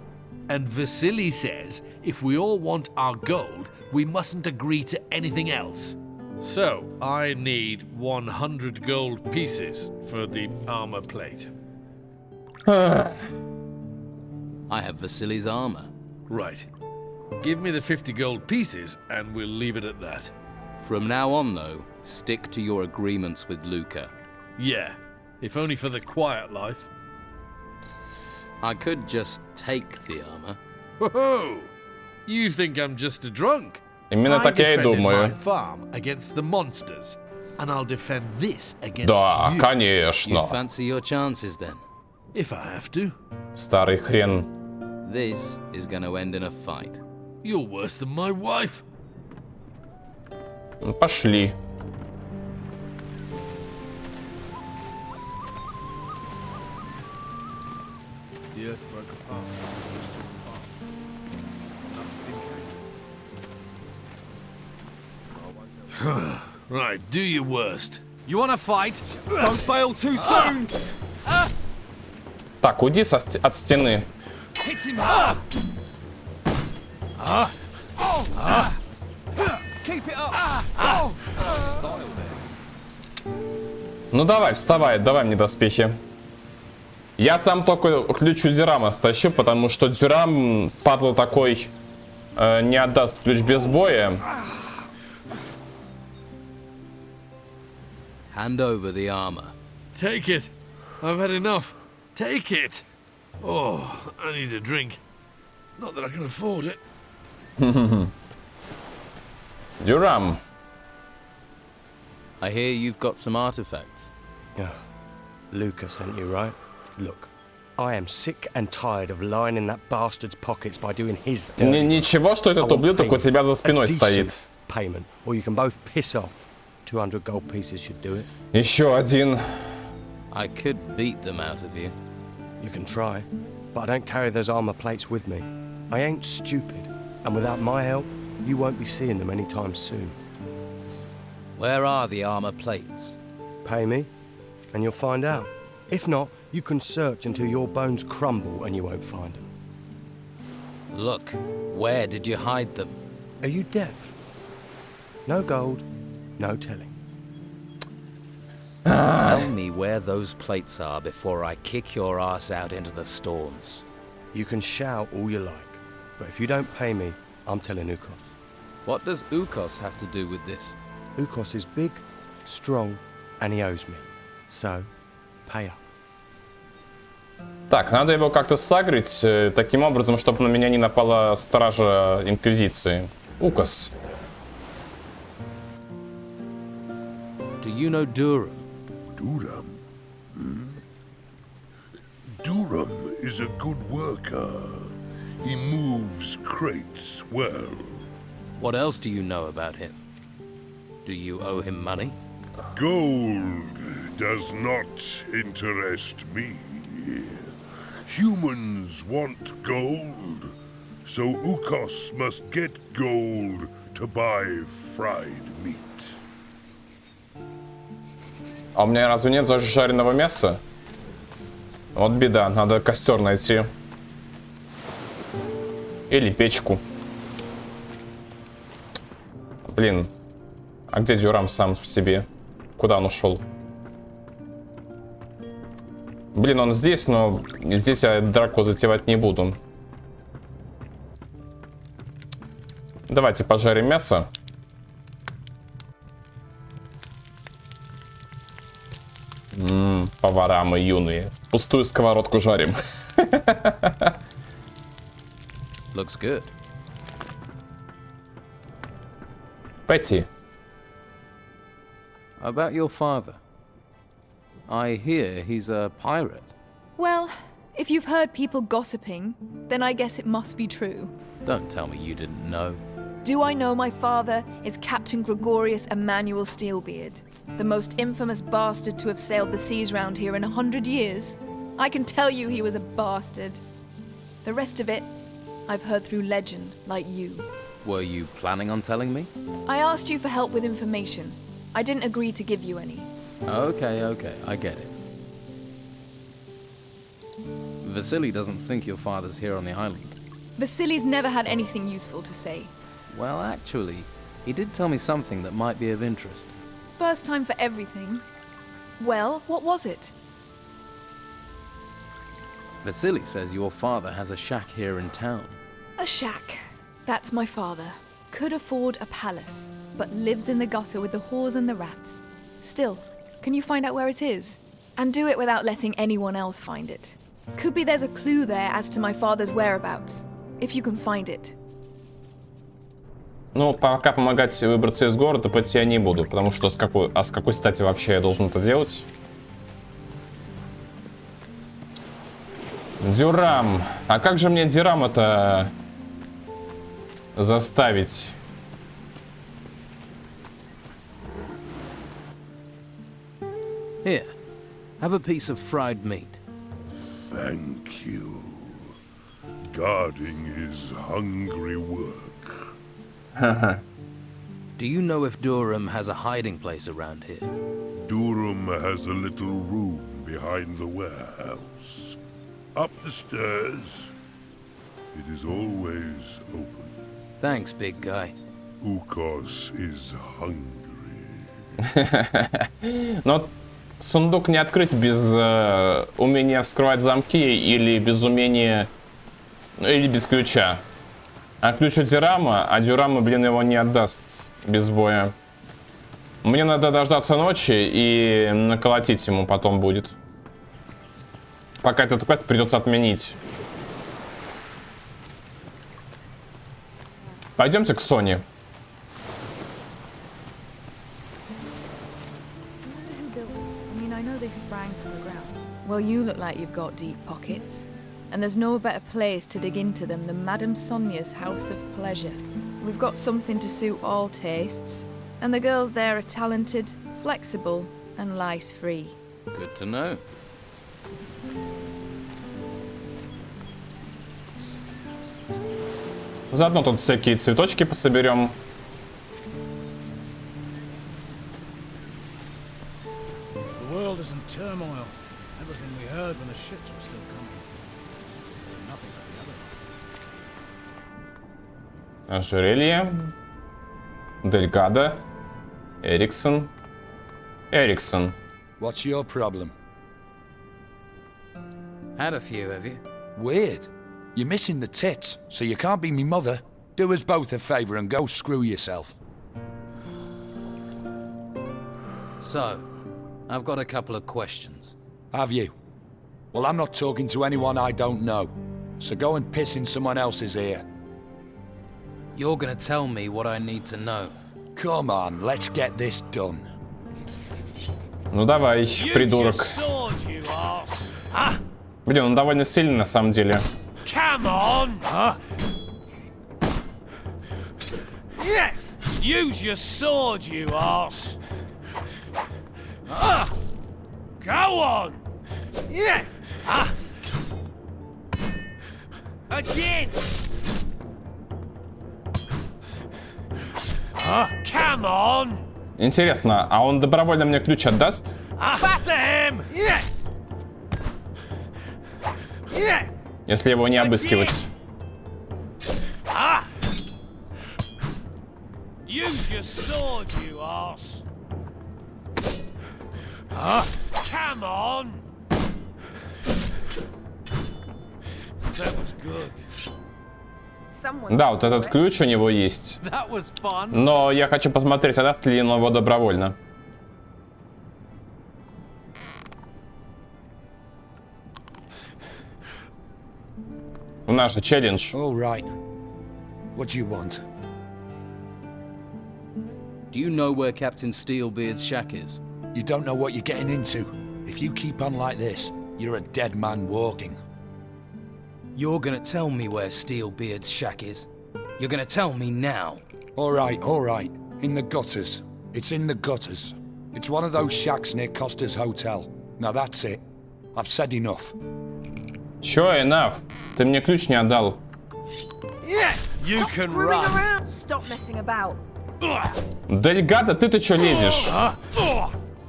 And Vasily says if we all want our gold, we mustn't agree to anything else. So, I need 100 gold pieces for the armor plate. I have Vasily's armor. Right. Give me the 50 gold pieces and we'll leave it at that. From now on, though, stick to your agreements with Luca. Yeah, if only for the quiet life. I could just take the armor. Whoa! You think I'm just a drunk? Именно так я и думаю. Farm against the monsters, and I'll defend this against Да, you. конечно. You fancy your chances then? If I have to. Старый хрен. This is going to end in a fight. You're worse than my wife. Пошли. The earth broke apart. Right, do your worst. You want to fight? Don't fail too soon. Так, уйди от стены. Hit him hard. Keep it up. Ну давай, вставай, давай мне доспехи. Я сам только ключ у Дюрама стащу, потому что Дюрам, падла такой, не отдаст ключ без боя. Hand over the armor. Take it. I've had enough. Take it. Oh, I need a drink. Not that I can afford it. Дюрам. I hear you've got some artifacts. Yeah. Luca sent you, right? Look, I am sick and tired of lying in that bastard's pockets by doing his dirty. Ничего, что этот ублюдок у тебя за спиной стоит. Payment, or you can both piss off. 200 gold pieces should do it. Еще один. I could beat them out of you. You can try, but I don't carry those armor plates with me. I ain't stupid, and without my help, you won't be seeing them anytime soon. Where are the armor plates? Pay me, and you'll find out. If not, you can search until your bones crumble and you won't find them. Look, where did you hide them? Are you deaf? No gold, no telling. Tell me where those plates are before I kick your ass out into the storms. You can shout all you like, but if you don't pay me, I'm telling Ukos. What does Ukos have to do with this? Ukos is big, strong, and he owes me. So, pay up. Так, надо его как-то сагрить таким образом, чтобы на меня не напала стража Инквизиции. Укос. Do you know Durham? Durham? Durham is a good worker. He moves crates well. What else do you know about him? Do you owe him money? Gold does not interest me. Humans want gold, so Ukos must get gold to buy fried meat. А у меня разве нет зажаренного мяса? Вот беда, надо костер найти. Или печку. Блин, а где Дюрам сам по себе? Куда он ушел? Блин, он здесь, но здесь я драку затевать не буду. Давайте пожарим мясо. Повара мы юные. Пустую сковородку жарим. Looks good. Петти. About your father. I hear he's a pirate. Well, if you've heard people gossiping, then I guess it must be true. Don't tell me you didn't know. Do I know my father is Captain Gregorius Emmanuel Steelbeard, the most infamous bastard to have sailed the seas round here in 100 years? I can tell you he was a bastard. The rest of it, I've heard through legend, like you. Were you planning on telling me? I asked you for help with information. I didn't agree to give you any. Okay, I get it. Vasily doesn't think your father's here on the island. Vasily's never had anything useful to say. Well, actually, he did tell me something that might be of interest. First time for everything. Well, what was it? Vasily says your father has a shack here in town. A shack. That's my father. Could afford a palace, but lives in the gutter with the whores and the rats. Still, can you find out where it is? And do it without letting anyone else find it. Could be there's a clue there as to my father's whereabouts, if you can find it. Ну, пока помогать выбраться из города пойти я не буду, потому что с какой стати вообще я должен это делать? Дюрам. А как же мне Дюрама-то заставить? Here, have a piece of fried meat. Thank you. Guarding is hungry work. Do you know if Durham has a hiding place around here? Durham has a little room behind the warehouse. Up the stairs. It is always open. Thanks, big guy. Ukos is hungry. Но сундук не открыть без умения вскрывать замки или без умения... Или без ключа. А ключ у Дюрама, а Дюрама, блин, его не отдаст без боя. Мне надо дождаться ночи и наколотить ему потом будет. Пока этот квест придется отменить. Пойдемте к Соне. Well, you look like you've got deep pockets. And there's no better place to dig into them than Madame Sonia's house of pleasure. We've got something to suit all tastes, and the girls there are talented, flexible, and lice-free. Good to know. Заодно тут всякие цветочки пособерем. The world is in turmoil. Everything we heard when the ships were still coming. Nothing for the other. Ожерелье. Дельгадо. Эриксон. Эриксон. What's your problem? Had a few, have you? Weird. You're missing the tits, so you can't be me mother. Do us both a favour and go screw yourself. So, I've got a couple of questions. Have you? Well, I'm not talking to anyone I don't know. So go and piss in someone else's ear. You're gonna tell me what I need to know. Come on, let's get this done. Ну давай, придурок. Блин, он довольно сильный на самом деле. Come on! Yeah! Use your sword, you arse! Go on! Yeah! Again! Come on! Интересно, а он добровольно мне ключ отдаст? Если его не обыскивать. Use your sword, you arse! Come on! That was good. Да, вот этот ключ у него есть. Но я хочу посмотреть, отдаст ли он его добровольно. У нас же челлендж. All right. What do you want? Do you know where Captain Steelbeard's shack is? You don't know what you're getting into. If you keep on like this, you're a dead man walking. You're gonna tell me where Steelbeard's shack is. You're gonna tell me now. All right. In the gutters. It's in the gutters. It's one of those shacks near Costa's hotel. Now that's it. I've said enough. Чё, enough? Ты мне ключ не отдал. You can run. Stop messing about. Дельгадо, ты-то чё лезешь?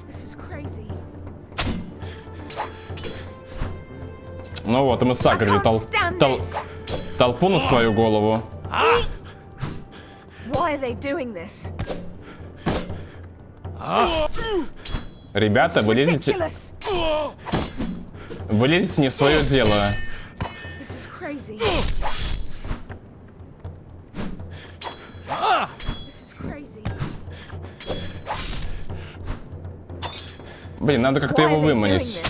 This is crazy. Ну вот, и мы сагрили толпу на свою голову. Why are they doing this? Ребята, вы лезете не в свое дело. This is crazy. Блин, надо как-то его выманить.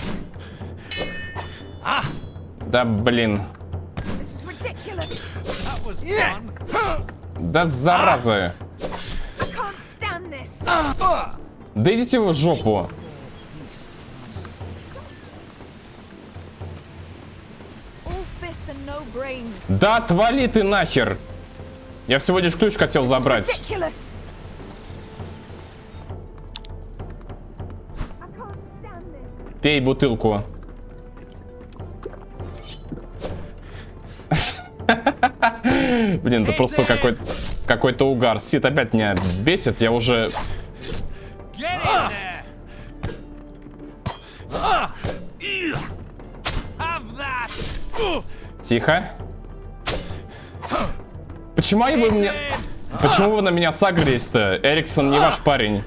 Да блин. Да зараза. Да идите вы в жопу. Да отвали ты нахер. Я всего лишь ключ хотел забрать. Пей бутылку. Блин, это просто какой-то угар. Сид опять меня бесит, я уже... Тихо. Почему вы на меня сагрились-то? Эриксон не ваш парень.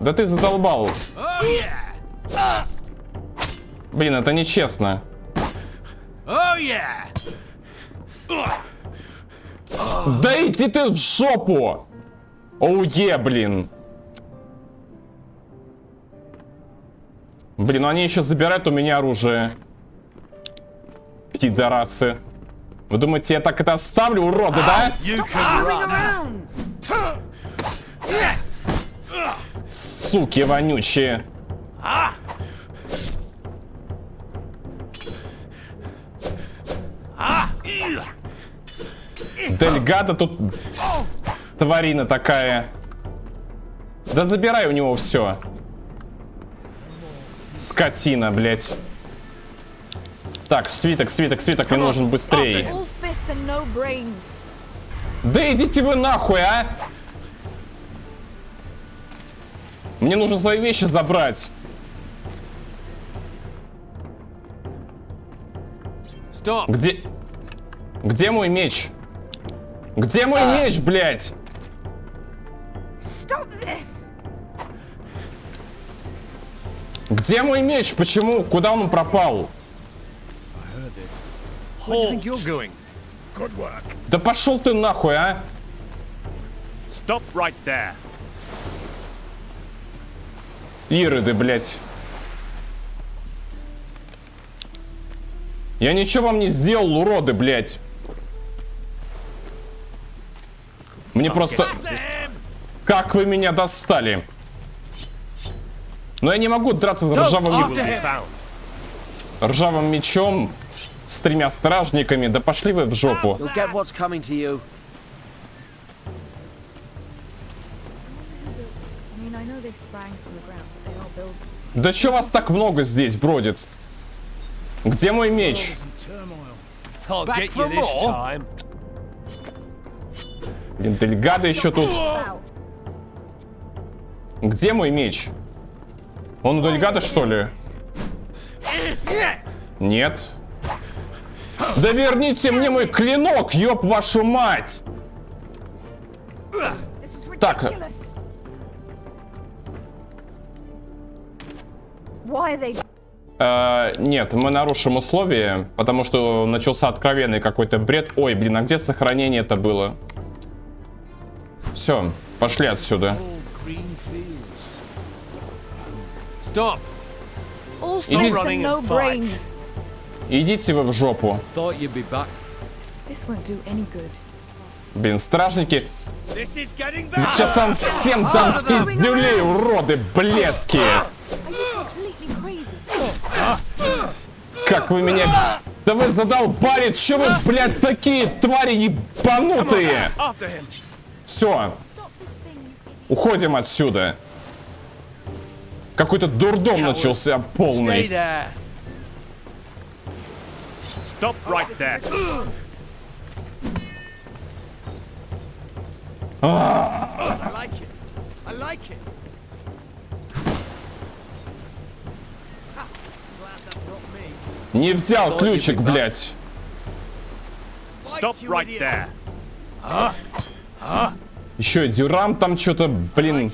Да ты задолбал. Блин, это нечестно. Да иди ты в жопу! Оуе, блин. Блин, ну они еще забирают у меня оружие. Пидорасы. Вы думаете, я так это оставлю, уроды, да? Суки вонючие. Дельгадо тут тварина такая. Да забирай у него все. Скотина, блядь. Так, свиток мне нужен быстрее. this and no brains. Да идите вы нахуй, а! Мне нужно свои вещи забрать. Стоп. Где мой меч? Где мой меч, блядь? Stop this. Где мой меч? Почему? Куда он пропал? Да пошел ты нахуй, а? Stop right there. Ироды, блядь. Я ничего вам не сделал, уроды, блядь. Мне просто... Как вы меня достали? Но я не могу драться с ржавым мечом с 3 стражниками. Да пошли вы в жопу. Да чё вас так много здесь бродит? Где мой меч? Блин, дельгада еще тут. Где мой меч? Он у дельгада, что ли? Нет. Да верните мне мой клинок, ёб вашу мать! Так. Нет, мы нарушим условия, потому что начался откровенный какой-то бред. Ой, блин, а где сохранение это было? Все, пошли отсюда. Стоп! Идите вы в жопу. Блин, стражники. Сейчас там всем дам пиздюлей, уроды блядские. Как вы меня... Да вы задолбали, че вы, блядь, такие твари ебанутые? Все. Уходим отсюда. Какой-то дурдом начался полный. Stop right there. Не взял ключик, блядь. Stop right there. Еще и дюрам там что-то, блин.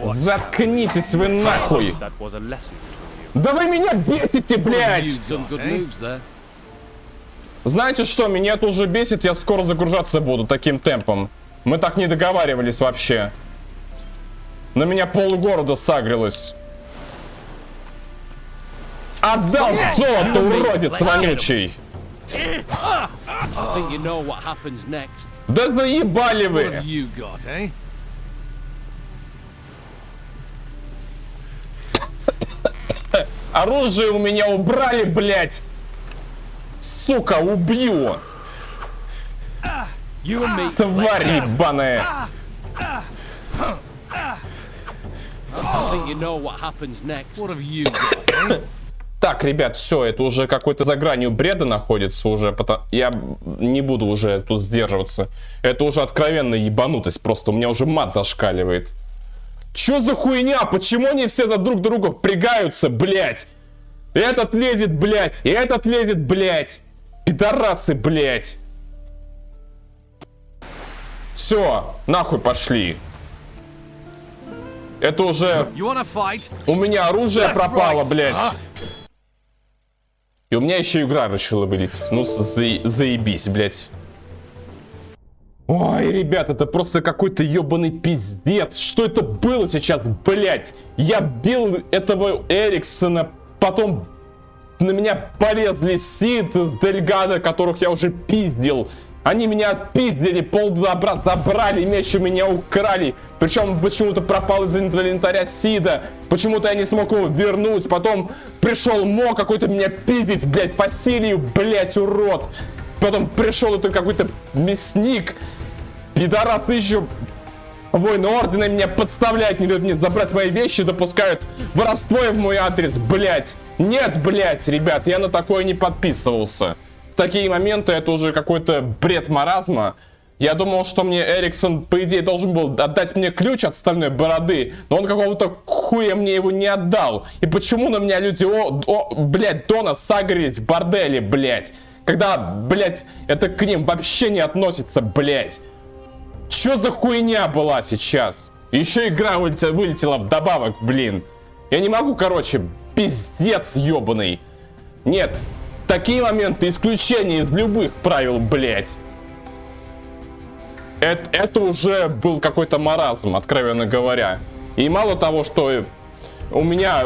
Заткнитесь вы нахуй. Да вы меня бесите, блядь. Знаете что, меня это уже бесит, я скоро загружаться буду таким темпом. Мы так не договаривались вообще. На меня полгорода сагрилось. Отдал золото, уродец вонючий! Да заебали вы! Оружие у меня убрали, блядь! Сука, убью! Тварь ебаная! Так, ребят, все, это уже какой-то за гранью бреда находится уже. Я не буду уже тут сдерживаться. Это уже откровенная ебанутость. Просто у меня уже мат зашкаливает. Чё за хуйня? Почему они все за друг друга впрягаются, блядь? Этот лезет, блядь. И этот лезет, блядь. Пидорасы, блядь. Все, нахуй пошли. Это уже... У меня оружие пропало, блядь. И у меня еще игра решила вылететь. Ну, заебись, блядь. Ой, ребят, это просто какой-то ебаный пиздец. Что это было сейчас, блядь? Я бил этого Эриксона, потом на меня полезли Сид с Дельгада, которых я уже пиздил. Они меня отпиздили, пол добра забрали, меч у меня украли. Причем почему-то пропал из инвентаря Сида. Почему-то я не смог его вернуть. Потом пришел Мо какой-то меня пиздить, блядь, по Сирию, блядь, урод. Потом пришел это какой-то мясник. Пидорас еще... Воины ордена меня подставляют, не любят мне забрать мои вещи, допускают воровство в мой адрес, блять. Нет, блять, ребят, я на такое не подписывался. В такие моменты это уже какой-то бред маразма. Я думал, что мне Эриксон, по идее, должен был отдать мне ключ от стальной бороды, но он какого-то хуя мне его не отдал. И почему на меня люди, блять, Дона сагрить в борделе, блять, когда, блять, это к ним вообще не относится, блять. Чё за хуйня была сейчас? Еще игра вылетела вдобавок, блин. Я не могу, короче, пиздец ебаный. Нет, такие моменты исключения из любых правил, блять. Это уже был какой-то маразм, откровенно говоря. И мало того, что у меня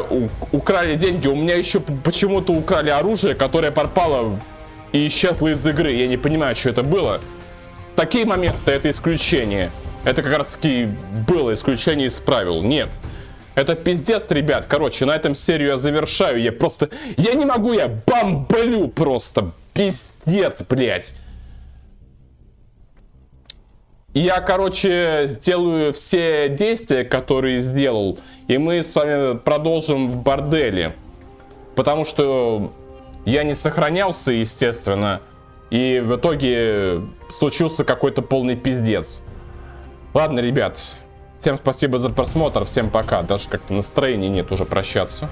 украли деньги, у меня еще почему-то украли оружие, которое пропало и исчезло из игры. Я не понимаю, что это было. Такие моменты — это исключение. Это как раз таки было исключение из правил. Нет. Это пиздец, ребят. Короче, на этом серию я завершаю. Я не могу, я бомблю просто. Пиздец, блядь. Я, короче, сделаю все действия, которые сделал. И мы с вами продолжим в борделе. Потому что я не сохранялся, естественно. И в итоге случился какой-то полный пиздец. Ладно, ребят. Всем спасибо за просмотр. Всем пока. Даже как-то настроения нет уже прощаться.